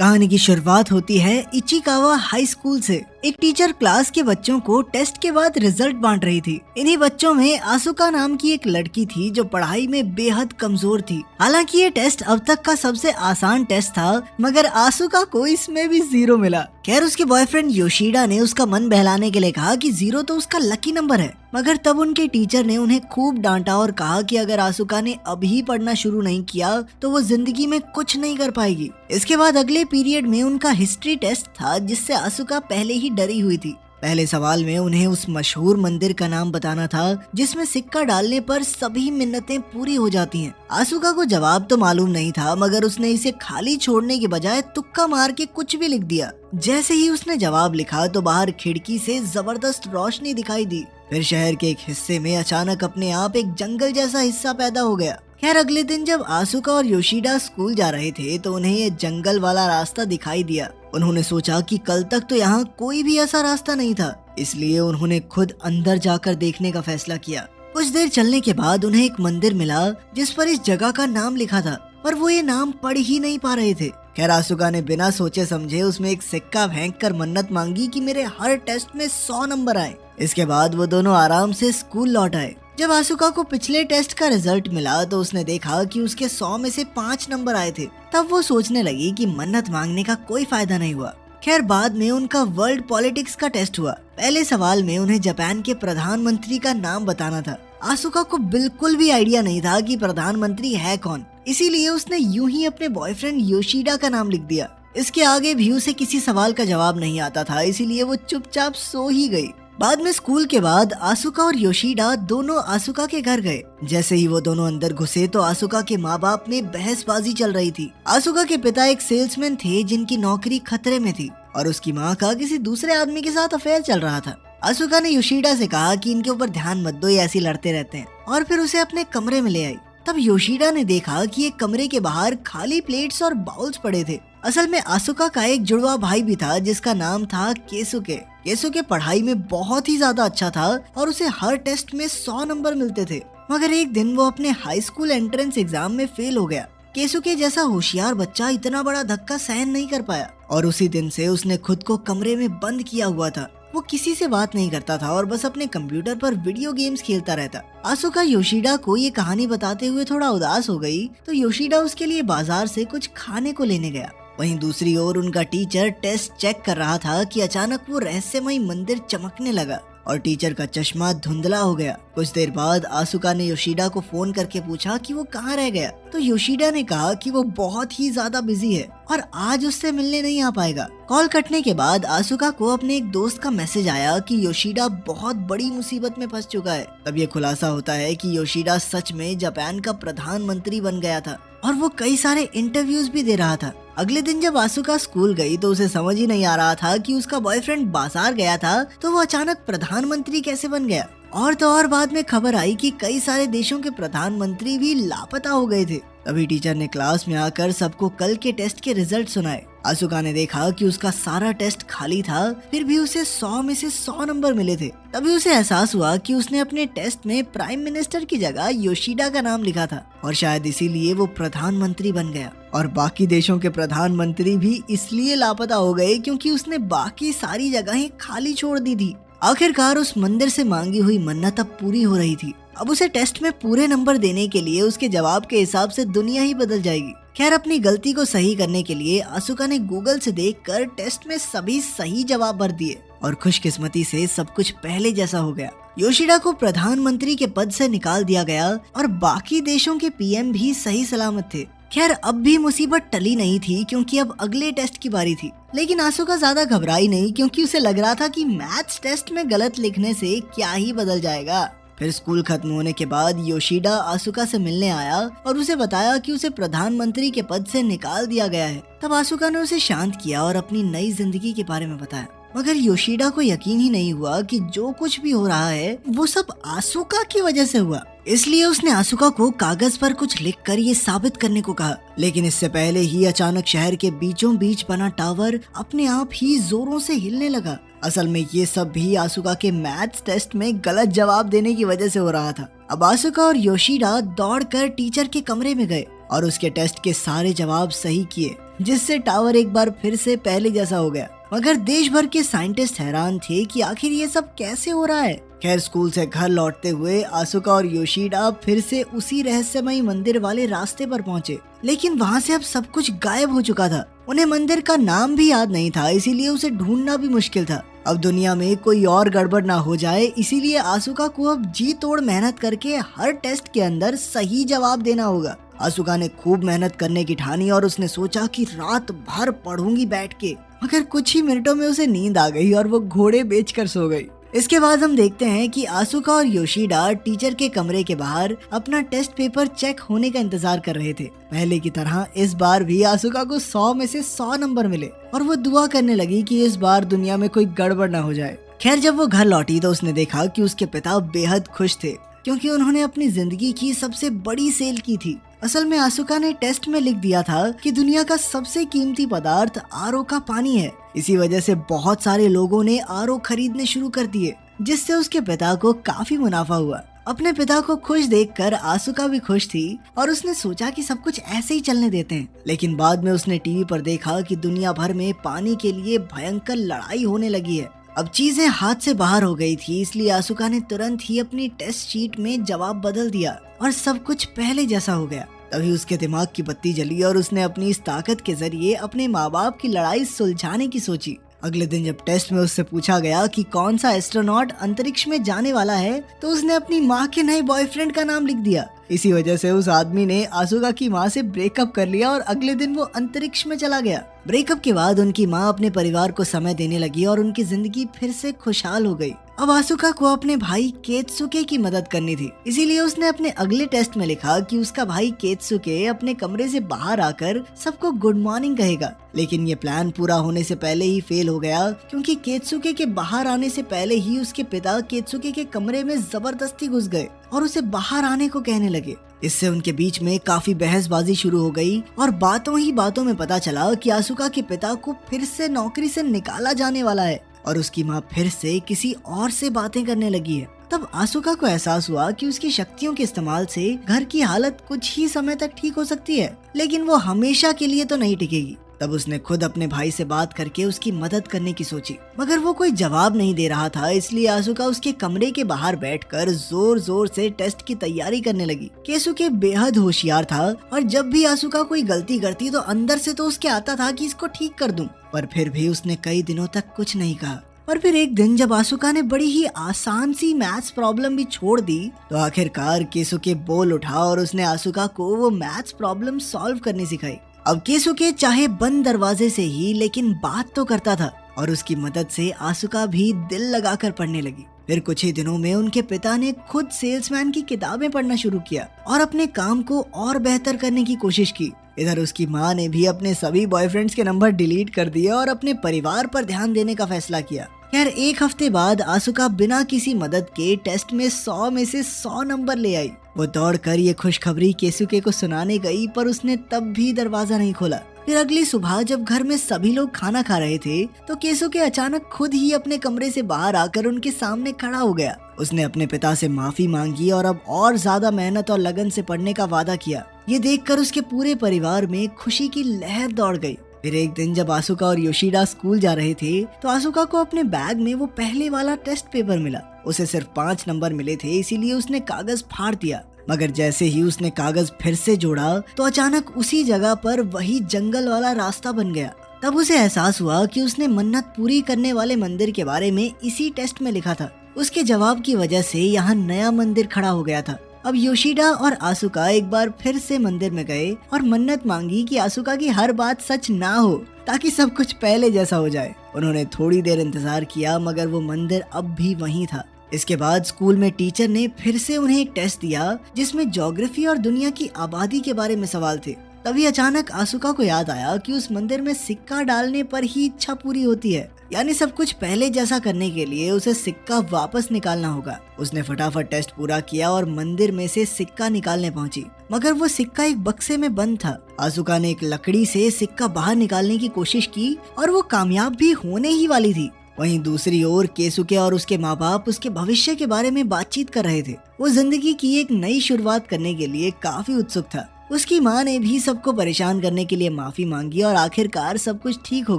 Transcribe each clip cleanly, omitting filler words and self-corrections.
कहानी की शुरुआत होती है इचिकावा हाई स्कूल से। एक टीचर क्लास के बच्चों को टेस्ट के बाद रिजल्ट बांट रही थी। इन्हीं बच्चों में आसुका नाम की एक लड़की थी जो पढ़ाई में बेहद कमजोर थी। हालांकि ये टेस्ट अब तक का सबसे आसान टेस्ट था, मगर आसुका को इसमें भी 0 मिला। खैर, उसके बॉयफ्रेंड योशिडा ने उसका मन बहलाने के लिए कहा कि 0 तो उसका लकी नंबर है, मगर तब उनके टीचर ने उन्हें खूब डांटा और कहा कि अगर आसुका ने अभी पढ़ना शुरू नहीं किया तो वो जिंदगी में कुछ नहीं कर पाएगी। इसके बाद अगले पीरियड में उनका हिस्ट्री टेस्ट था, जिससे आसुका पहले ही डरी हुई थी। पहले सवाल में उन्हें उस मशहूर मंदिर का नाम बताना था जिसमें सिक्का डालने पर सभी मिन्नतें पूरी हो जाती हैं। आसुका को जवाब तो मालूम नहीं था, मगर उसने इसे खाली छोड़ने के बजाय तुक्का मार के कुछ भी लिख दिया। जैसे ही उसने जवाब लिखा तो बाहर खिड़की से जबरदस्त रोशनी दिखाई दी। फिर शहर के एक हिस्से में अचानक अपने आप एक जंगल जैसा हिस्सा पैदा हो गया। खैर, अगले दिन जब आसुका और योशिडा स्कूल जा रहे थे तो उन्हें ये जंगल वाला रास्ता दिखाई दिया। उन्होंने सोचा कि कल तक तो यहाँ कोई भी ऐसा रास्ता नहीं था, इसलिए उन्होंने खुद अंदर जाकर देखने का फैसला किया। कुछ देर चलने के बाद उन्हें एक मंदिर मिला जिस पर इस जगह का नाम लिखा था, पर वो ये नाम पढ़ ही नहीं पा रहे थे। खैर, आसुका ने बिना सोचे समझे उसमें एक सिक्का फेंक कर मन्नत मांगी कि मेरे हर टेस्ट में 100 नंबर आए। इसके बाद वो दोनों आराम से स्कूल लौट आए। जब आसुका को पिछले टेस्ट का रिजल्ट मिला तो उसने देखा कि उसके 100 में से 5 नंबर आए थे। तब वो सोचने लगी कि मन्नत मांगने का कोई फायदा नहीं हुआ। खैर, बाद में उनका वर्ल्ड पॉलिटिक्स का टेस्ट हुआ। पहले सवाल में उन्हें जापान के प्रधानमंत्री का नाम बताना था। आसुका को बिल्कुल भी आइडिया नहीं था कि प्रधानमंत्री है कौन, इसीलिए उसने यूं ही अपने बॉयफ्रेंड योशिडा का नाम लिख दिया। इसके आगे भी उसे किसी सवाल का जवाब नहीं आता था, इसीलिए वो चुपचाप सो ही गई। बाद में स्कूल के बाद आसुका और योशिडा दोनों आसुका के घर गए। जैसे ही वो दोनों अंदर घुसे तो आसुका के माँ बाप में बहसबाजी चल रही थी। आसुका के पिता एक सेल्समैन थे जिनकी नौकरी खतरे में थी और उसकी माँ का किसी दूसरे आदमी के साथ अफेयर चल रहा था। आसुका ने योशिडा से कहा कि इनके ऊपर ध्यान मत दो, ये ऐसे लड़ते रहते हैं, और फिर उसे अपने कमरे में ले आई। तब योशिडा ने देखा कि एक कमरे के बाहर खाली प्लेट्स और बाउल्स पड़े थे। असल में आसुका का एक जुड़वा भाई भी था जिसका नाम था केसुके। केसुके पढ़ाई में बहुत ही ज्यादा अच्छा था और उसे हर टेस्ट में 100 नंबर मिलते थे, मगर एक दिन वो अपने हाई स्कूल एंट्रेंस एग्जाम में फेल हो गया। केसुके जैसा होशियार बच्चा इतना बड़ा धक्का सहन नहीं कर पाया और उसी दिन से उसने खुद को कमरे में बंद किया हुआ था। वो किसी से बात नहीं करता था और बस अपने कंप्यूटर पर वीडियो गेम्स खेलता रहता। आसुका योशिडा को ये कहानी बताते हुए थोड़ा उदास हो गई तो योशिडा उसके लिए बाजार से कुछ खाने को लेने गया। वहीं दूसरी ओर उनका टीचर टेस्ट चेक कर रहा था कि अचानक वो रहस्यमय मंदिर चमकने लगा और टीचर का चश्मा धुंधला हो गया। कुछ देर बाद आसुका ने योशिडा को फोन करके पूछा कि वो कहाँ रह गया, तो योशिडा ने कहा कि वो बहुत ही ज्यादा बिजी है और आज उससे मिलने नहीं आ पाएगा। कॉल कटने के बाद आसुका को अपने एक दोस्त का मैसेज आया कि योशिडा बहुत बड़ी मुसीबत में फंस चुका है। तब ये खुलासा होता है कि योशिडा सच में जापान का प्रधानमंत्री बन गया था और वो कई सारे इंटरव्यूज भी दे रहा था। अगले दिन जब आसुका स्कूल गई तो उसे समझ ही नहीं आ रहा था कि उसका बॉयफ्रेंड बाजार गया था तो वो अचानक प्रधानमंत्री कैसे बन गया। और तो और बाद में खबर आई कि कई सारे देशों के प्रधानमंत्री भी लापता हो गए थे। तभी टीचर ने क्लास में आकर सबको कल के टेस्ट के रिजल्ट सुनाए। आसुका ने देखा कि उसका सारा टेस्ट खाली था, फिर भी उसे 100 में से 100 नंबर मिले थे। तभी उसे एहसास हुआ कि उसने अपने टेस्ट में प्राइम मिनिस्टर की जगह योशिडा का नाम लिखा था और शायद इसीलिए वो प्रधानमंत्री बन गया। और बाकी देशों के प्रधानमंत्री भी इसलिए लापता हो गए क्योंकि उसने बाकी सारी जगहें खाली छोड़ दी थी। आखिरकार उस मंदिर से मांगी हुई मन्नत अब पूरी हो रही थी। अब उसे टेस्ट में पूरे नंबर देने के लिए उसके जवाब के हिसाब से दुनिया ही बदल जाएगी। खैर, अपनी गलती को सही करने के लिए आसुका ने गूगल से देखकर टेस्ट में सभी सही जवाब भर दिए और खुशकिस्मती से सब कुछ पहले जैसा हो गया। योशिडा को प्रधानमंत्री के पद से निकाल दिया गया और बाकी देशों के पीएम भी सही सलामत थे। खैर, अब भी मुसीबत टली नहीं थी क्योंकि अब अगले टेस्ट की बारी थी। लेकिन आसुका ज्यादा घबराई नहीं क्योंकि उसे लग रहा था कि मैथ्स टेस्ट में गलत लिखने से क्या ही बदल जाएगा। फिर स्कूल खत्म होने के बाद योशिडा आसुका से मिलने आया और उसे बताया कि उसे प्रधानमंत्री के पद से निकाल दिया गया है। तब आसुका ने उसे शांत किया और अपनी नई जिंदगी के बारे में बताया, मगर योशिडा को यकीन ही नहीं हुआ कि जो कुछ भी हो रहा है वो सब आसुका की वजह से हुआ। इसलिए उसने आसुका को कागज पर कुछ लिखकर ये साबित करने को कहा। लेकिन इससे पहले ही अचानक शहर के बीचों बीच बना टावर अपने आप ही जोरों से हिलने लगा। असल में ये सब भी आसुका के मैथ्स टेस्ट में गलत जवाब देने की वजह से हो रहा था। अब आसुका और योशिडा दौड़कर टीचर के कमरे में गए और उसके टेस्ट के सारे जवाब सही किए, जिससे टावर एक बार फिर से पहले जैसा हो गया। मगर देश भर के साइंटिस्ट हैरान थे कि आखिर ये सब कैसे हो रहा है। खैर, स्कूल से घर लौटते हुए आसुका और योशिडा फिर से उसी रहस्यमयी मंदिर वाले रास्ते पर पहुंचे, लेकिन वहां से अब सब कुछ गायब हो चुका था। उन्हें मंदिर का नाम भी याद नहीं था, इसीलिए उसे ढूंढना भी मुश्किल था। अब दुनिया में कोई और गड़बड़ ना हो जाए, इसीलिए आसुका को अब जी तोड़ मेहनत करके हर टेस्ट के अंदर सही जवाब देना होगा। आसुका ने खूब मेहनत करने की ठानी और उसने सोचा कि रात भर पढ़ूंगी बैठ के। मगर कुछ ही मिनटों में उसे नींद आ गई और वो घोड़े बेचकर सो गई। इसके बाद हम देखते हैं कि आसुका और योशिडा टीचर के कमरे के बाहर अपना टेस्ट पेपर चेक होने का इंतजार कर रहे थे। पहले की तरह इस बार भी आसुका को 100 में से 100 नंबर मिले और वो दुआ करने लगी कि इस बार दुनिया में कोई गड़बड़ ना हो जाए। खैर, जब वो घर लौटी तो उसने देखा कि उसके पिता बेहद खुश थे, क्योंकि उन्होंने अपनी जिंदगी की सबसे बड़ी सेल की थी। असल में आसुका ने टेस्ट में लिख दिया था कि दुनिया का सबसे कीमती पदार्थ आरओ का पानी है। इसी वजह से बहुत सारे लोगों ने आरओ खरीदने शुरू कर दिए, जिससे उसके पिता को काफी मुनाफा हुआ। अपने पिता को खुश देखकर आसुका भी खुश थी और उसने सोचा कि सब कुछ ऐसे ही चलने देते हैं। लेकिन बाद में उसने टीवी पर देखा कि दुनिया भर में पानी के लिए भयंकर लड़ाई होने लगी है। अब चीजें हाथ से बाहर हो गई थी, इसलिए आसुका ने तुरंत ही अपनी टेस्ट शीट में जवाब बदल दिया और सब कुछ पहले जैसा हो गया। तभी उसके दिमाग की बत्ती जली और उसने अपनी इस ताकत के जरिए अपने माँ बाप की लड़ाई सुलझाने की सोची। अगले दिन जब टेस्ट में उससे पूछा गया कि कौन सा एस्ट्रोनॉट अंतरिक्ष में जाने वाला है, तो उसने अपनी माँ के नए बॉयफ्रेंड का नाम लिख दिया। इसी वजह से उस आदमी ने आसुका की माँ से ब्रेकअप कर लिया और अगले दिन वो अंतरिक्ष में चला गया। ब्रेकअप के बाद उनकी माँ अपने परिवार को समय देने लगी और उनकी जिंदगी फिर से खुशहाल हो गई। अब आसुका को अपने भाई केत्सुके की मदद करनी थी, इसीलिए उसने अपने अगले टेस्ट में लिखा कि उसका भाई केत्सुके अपने कमरे से बाहर आकर सबको गुड मॉर्निंग कहेगा। लेकिन ये प्लान पूरा होने से पहले ही फेल हो गया, क्योंकि केत्सुके के बाहर आने से पहले ही उसके पिता केत्सुके के कमरे में जबरदस्ती घुस गए और उसे बाहर आने को कहने लगे। इससे उनके बीच में काफी बहसबाजी शुरू हो गई और बातों ही बातों में पता चला कि आसुका के पिता को फिर से नौकरी से निकाला जाने वाला है और उसकी माँ फिर से किसी और से बातें करने लगी है। तब आसुका को एहसास हुआ कि उसकी शक्तियों के इस्तेमाल से घर की हालत कुछ ही समय तक ठीक हो सकती है, लेकिन वो हमेशा के लिए तो नहीं टिकेगी। तब उसने खुद अपने भाई से बात करके उसकी मदद करने की सोची, मगर वो कोई जवाब नहीं दे रहा था। इसलिए आसुका उसके कमरे के बाहर बैठकर जोर जोर से टेस्ट की तैयारी करने लगी। केसुके बेहद होशियार था और जब भी आसुका कोई गलती करती तो अंदर से तो उसके आता था कि इसको ठीक कर दूं, पर फिर भी उसने कई दिनों तक कुछ नहीं कहा। और फिर एक दिन जब आसुका ने बड़ी ही आसान सी मैथ्स प्रॉब्लम भी छोड़ दी, तो आखिरकार केसुके बोल उठा और उसने आसुका को वो मैथ्स प्रॉब्लम सॉल्व करनी सिखाई। अब केसुके चाहे बंद दरवाजे से ही लेकिन बात तो करता था और उसकी मदद से आसुका भी दिल लगाकर पढ़ने लगी। फिर कुछ ही दिनों में उनके पिता ने खुद सेल्समैन की किताबें पढ़ना शुरू किया और अपने काम को और बेहतर करने की कोशिश की। इधर उसकी माँ ने भी अपने सभी बॉयफ्रेंड्स के नंबर डिलीट कर दिए और अपने परिवार पर ध्यान देने का फैसला किया। खैर, एक हफ्ते बाद आसुका बिना किसी मदद के टेस्ट में 100 में से 100 नंबर ले आई। वो दौड़कर ये खुशखबरी केसुके को सुनाने गई, पर उसने तब भी दरवाजा नहीं खोला। फिर अगली सुबह जब घर में सभी लोग खाना खा रहे थे, तो केसुके अचानक खुद ही अपने कमरे से बाहर आकर उनके सामने खड़ा हो गया। उसने अपने पिता से माफी मांगी और अब और ज्यादा मेहनत और लगन से पढ़ने का वादा किया। ये देखकर उसके पूरे परिवार में खुशी की लहर दौड़ गई। फिर एक दिन जब आसुका और योशिडा स्कूल जा रहे थे, तो आसुका को अपने बैग में वो पहले वाला टेस्ट पेपर मिला। उसे सिर्फ 5 नंबर मिले थे, इसीलिए उसने कागज फाड़ दिया। मगर जैसे ही उसने कागज फिर से जोड़ा, तो अचानक उसी जगह पर वही जंगल वाला रास्ता बन गया। तब उसे एहसास हुआ कि उसने मन्नत पूरी करने वाले मंदिर के बारे में इसी टेस्ट में लिखा था। उसके जवाब की वजह से यहाँ नया मंदिर खड़ा हो गया था। अब योशिडा और आसुका एक बार फिर से मंदिर में गए और मन्नत मांगी कि आसुका की हर बात सच ना हो, ताकि सब कुछ पहले जैसा हो जाए। उन्होंने थोड़ी देर इंतजार किया, मगर वो मंदिर अब भी वहीं था। इसके बाद स्कूल में टीचर ने फिर से उन्हें एक टेस्ट दिया, जिसमें ज्योग्राफी और दुनिया की आबादी के बारे में सवाल थे। तभी अचानक आसुका को याद आया कि उस मंदिर में सिक्का डालने पर ही इच्छा पूरी होती है, यानी सब कुछ पहले जैसा करने के लिए उसे सिक्का वापस निकालना होगा। उसने फटाफट टेस्ट पूरा किया और मंदिर में से सिक्का निकालने पहुंची, मगर वो सिक्का एक बक्से में बंद था। आसुका ने एक लकड़ी से सिक्का बाहर निकालने की कोशिश की और वो कामयाब भी होने ही वाली थी। वहीं दूसरी ओर केसुके और उसके माँ बाप उसके भविष्य के बारे में बातचीत कर रहे थे। वो जिंदगी की एक नई शुरुआत करने के लिए काफी उत्सुक था। उसकी माँ ने भी सबको परेशान करने के लिए माफी मांगी और आखिरकार सब कुछ ठीक हो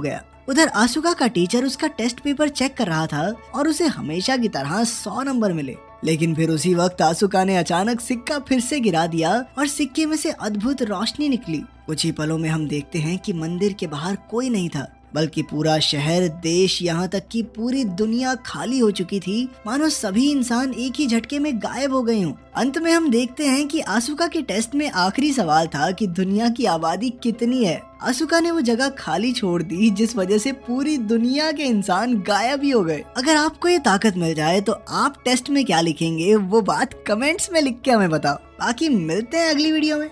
गया। उधर आसुका का टीचर उसका टेस्ट पेपर चेक कर रहा था और उसे हमेशा की तरह 100 नंबर मिले। लेकिन फिर उसी वक्त आसुका ने अचानक सिक्का फिर से गिरा दिया और सिक्के में से अद्भुत रोशनी निकली। कुछ ही पलों में हम देखते हैं कि मंदिर के बाहर कोई नहीं था, बल्कि पूरा शहर, देश, यहाँ तक कि पूरी दुनिया खाली हो चुकी थी, मानो सभी इंसान एक ही झटके में गायब हो गए हों। अंत में हम देखते हैं कि आसुका के टेस्ट में आखिरी सवाल था कि दुनिया की आबादी कितनी है। आसुका ने वो जगह खाली छोड़ दी जिस वजह से पूरी दुनिया के इंसान गायब ही हो गए। अगर आपको ये ताकत मिल जाए तो आप टेस्ट में क्या लिखेंगे, वो बात कमेंट्स में लिख के हमें बताओ। बाकी मिलते हैं अगली वीडियो में।